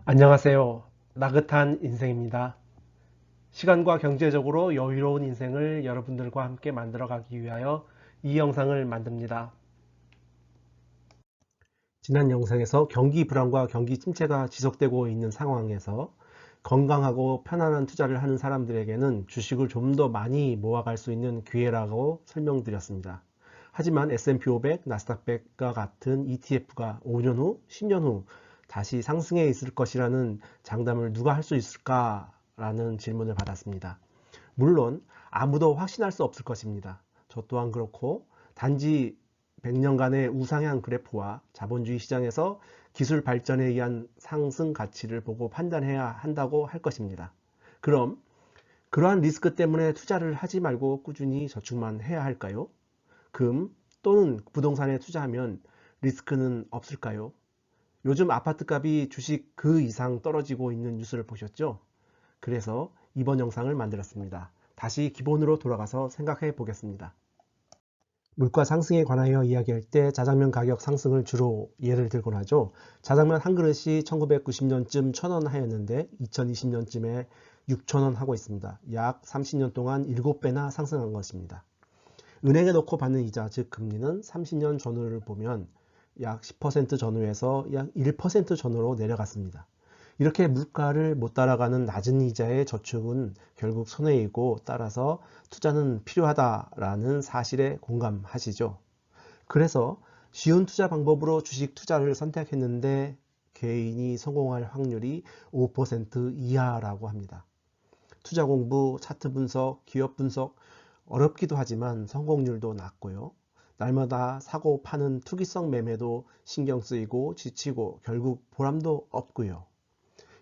안녕하세요. 나긋한 인생입니다. 시간과 경제적으로 여유로운 인생을 여러분들과 함께 만들어가기 위하여 이 영상을 만듭니다. 지난 영상에서 경기 불안과 경기 침체가 지속되고 있는 상황에서 건강하고 편안한 투자를 하는 사람들에게는 주식을 좀 더 많이 모아갈 수 있는 기회라고 설명드렸습니다. 하지만 S&P 500, 나스닥 100과 같은 ETF가 5년 후, 10년 후 다시 상승해 있을 것이라는 장담을 누가 할 수 있을까라는 질문을 받았습니다. 물론 아무도 확신할 수 없을 것입니다. 저 또한 그렇고 단지 100년간의 우상향 그래프와 자본주의 시장에서 기술 발전에 의한 상승 가치를 보고 판단해야 한다고 할 것입니다. 그럼 그러한 리스크 때문에 투자를 하지 말고 꾸준히 저축만 해야 할까요? 금 또는 부동산에 투자하면 리스크는 없을까요? 요즘 아파트 값이 주식 그 이상 떨어지고 있는 뉴스를 보셨죠? 그래서 이번 영상을 만들었습니다. 다시 기본으로 돌아가서 생각해 보겠습니다. 물가 상승에 관하여 이야기할 때 자장면 가격 상승을 주로 예를 들곤 하죠. 자장면 한 그릇이 1990년쯤 1,000원 하였는데 2020년쯤에 6,000원 하고 있습니다. 약 30년 동안 7배나 상승한 것입니다. 은행에 넣고 받는 이자, 즉 금리는 30년 전후를 보면 약 10% 전후에서 약 1% 전후로 내려갔습니다. 이렇게 물가를 못 따라가는 낮은 이자의 저축은 결국 손해이고, 따라서 투자는 필요하다라는 사실에 공감하시죠? 그래서 쉬운 투자 방법으로 주식 투자를 선택했는데 개인이 성공할 확률이 5% 이하라고 합니다. 투자 공부, 차트 분석, 기업 분석 어렵기도 하지만 성공률도 낮고요. 날마다 사고 파는 투기성 매매도 신경 쓰이고 지치고 결국 보람도 없고요.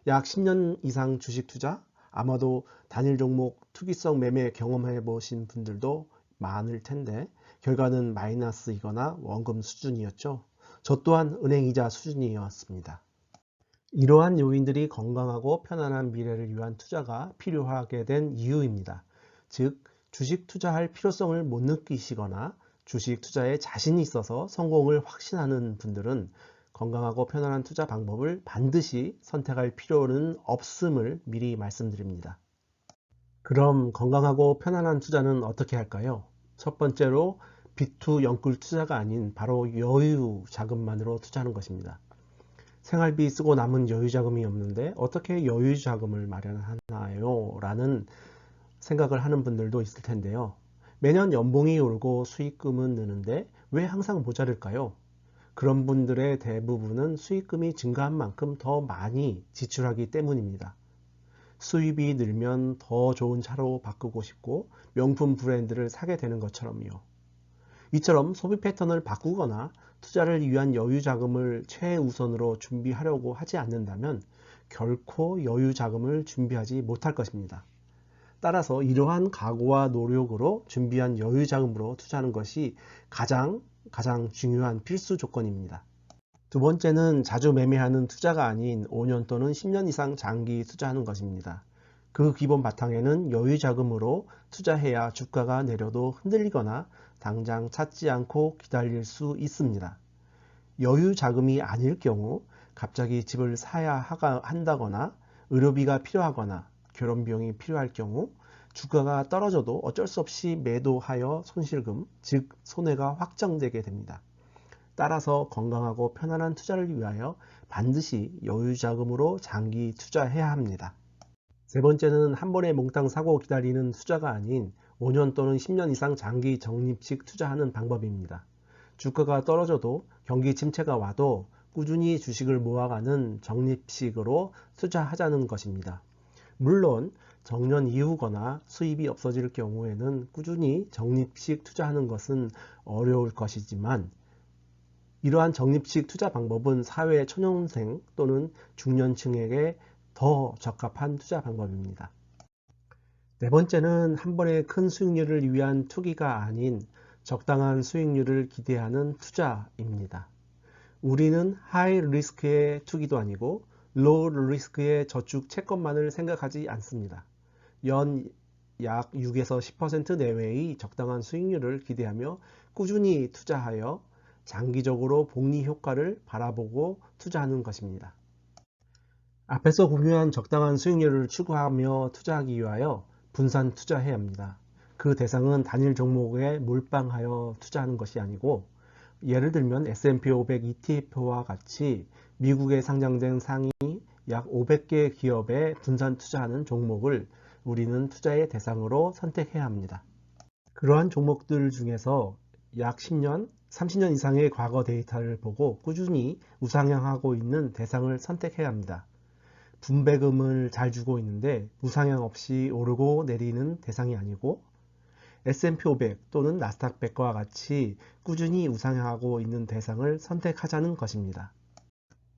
약 10년 이상 주식 투자, 아마도 단일 종목 투기성 매매 경험해 보신 분들도 많을 텐데 결과는 마이너스이거나 원금 수준이었죠. 저 또한 은행 이자 수준이었습니다. 이러한 요인들이 건강하고 편안한 미래를 위한 투자가 필요하게 된 이유입니다. 즉, 주식 투자할 필요성을 못 느끼시거나 주식 투자에 자신이 있어서 성공을 확신하는 분들은 건강하고 편안한 투자 방법을 반드시 선택할 필요는 없음을 미리 말씀드립니다. 그럼 건강하고 편안한 투자는 어떻게 할까요? 첫 번째로 비투 영끌 투자가 아닌 바로 여유 자금만으로 투자하는 것입니다. 생활비 쓰고 남은 여유 자금이 없는데 어떻게 여유 자금을 마련하나요? 라는 생각을 하는 분들도 있을 텐데요. 매년 연봉이 오르고 수익금은 느는데 왜 항상 모자랄까요? 그런 분들의 대부분은 수익금이 증가한 만큼 더 많이 지출하기 때문입니다. 수입이 늘면 더 좋은 차로 바꾸고 싶고 명품 브랜드를 사게 되는 것처럼요. 이처럼 소비 패턴을 바꾸거나 투자를 위한 여유 자금을 최우선으로 준비하려고 하지 않는다면 결코 여유 자금을 준비하지 못할 것입니다. 따라서 이러한 각오와 노력으로 준비한 여유 자금으로 투자하는 것이 가장 중요한 필수 조건입니다. 두 번째는 자주 매매하는 투자가 아닌 5년 또는 10년 이상 장기 투자하는 것입니다. 그 기본 바탕에는 여유 자금으로 투자해야 주가가 내려도 흔들리거나 당장 찾지 않고 기다릴 수 있습니다. 여유 자금이 아닐 경우 갑자기 집을 사야 한다거나 의료비가 필요하거나 결혼 비용이 필요할 경우 주가가 떨어져도 어쩔 수 없이 매도하여 손실금, 즉 손해가 확정되게 됩니다. 따라서 건강하고 편안한 투자를 위하여 반드시 여유 자금으로 장기 투자해야 합니다. 세 번째는 한 번에 몽땅 사고 기다리는 투자가 아닌 5년 또는 10년 이상 장기 적립식 투자하는 방법입니다. 주가가 떨어져도 경기 침체가 와도 꾸준히 주식을 모아가는 적립식으로 투자하자는 것입니다. 물론 정년 이후거나 수입이 없어질 경우에는 꾸준히 적립식 투자하는 것은 어려울 것이지만 이러한 적립식 투자 방법은 사회 초년생 또는 중년층에게 더 적합한 투자 방법입니다. 네 번째는 한 번에 큰 수익률을 위한 투기가 아닌 적당한 수익률을 기대하는 투자입니다. 우리는 하이 리스크의 투기도 아니고 로우 리스크의 저축 채권만을 생각하지 않습니다. 연 약 6에서 10% 내외의 적당한 수익률을 기대하며 꾸준히 투자하여 장기적으로 복리 효과를 바라보고 투자하는 것입니다. 앞에서 공유한 적당한 수익률을 추구하며 투자하기 위하여 분산 투자해야 합니다. 그 대상은 단일 종목에 몰빵하여 투자하는 것이 아니고, 예를 들면 S&P 500 ETF와 같이 미국에 상장된 상위 약 500개 기업에 분산 투자하는 종목을 우리는 투자의 대상으로 선택해야 합니다. 그러한 종목들 중에서 약 10년, 30년 이상의 과거 데이터를 보고 꾸준히 우상향하고 있는 대상을 선택해야 합니다. 분배금을 잘 주고 있는데 우상향 없이 오르고 내리는 대상이 아니고, S&P 500 또는 나스닥 100과 같이 꾸준히 우상향하고 있는 대상을 선택하자는 것입니다.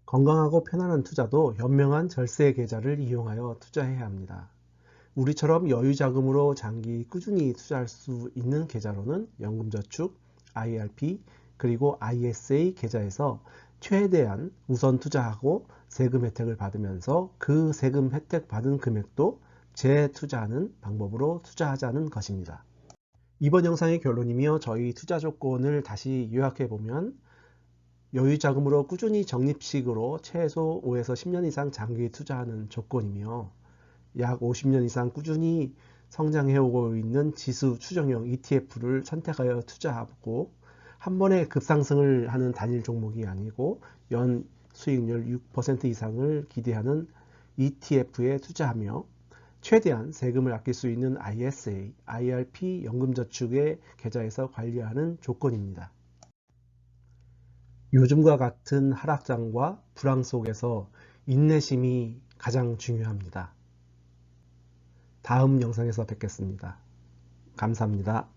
건강하고 편안한 투자도 현명한 절세 계좌를 이용하여 투자해야 합니다. 우리처럼 여유자금으로 장기 꾸준히 투자할 수 있는 계좌로는 연금저축, IRP, 그리고 ISA 계좌에서 최대한 우선 투자하고 세금 혜택을 받으면서 그 세금 혜택 받은 금액도 재투자하는 방법으로 투자하자는 것입니다. 이번 영상의 결론이며 저희 투자 조건을 다시 요약해 보면, 여유자금으로 꾸준히 적립식으로 최소 5에서 10년 이상 장기 투자하는 조건이며, 약 50년 이상 꾸준히 성장해오고 있는 지수 추정형 ETF를 선택하여 투자하고, 한 번에 급상승을 하는 단일 종목이 아니고 연 수익률 6% 이상을 기대하는 ETF에 투자하며, 최대한 세금을 아낄 수 있는 ISA, IRP 연금저축의 계좌에서 관리하는 조건입니다. 요즘과 같은 하락장과 불황 속에서 인내심이 가장 중요합니다. 다음 영상에서 뵙겠습니다. 감사합니다.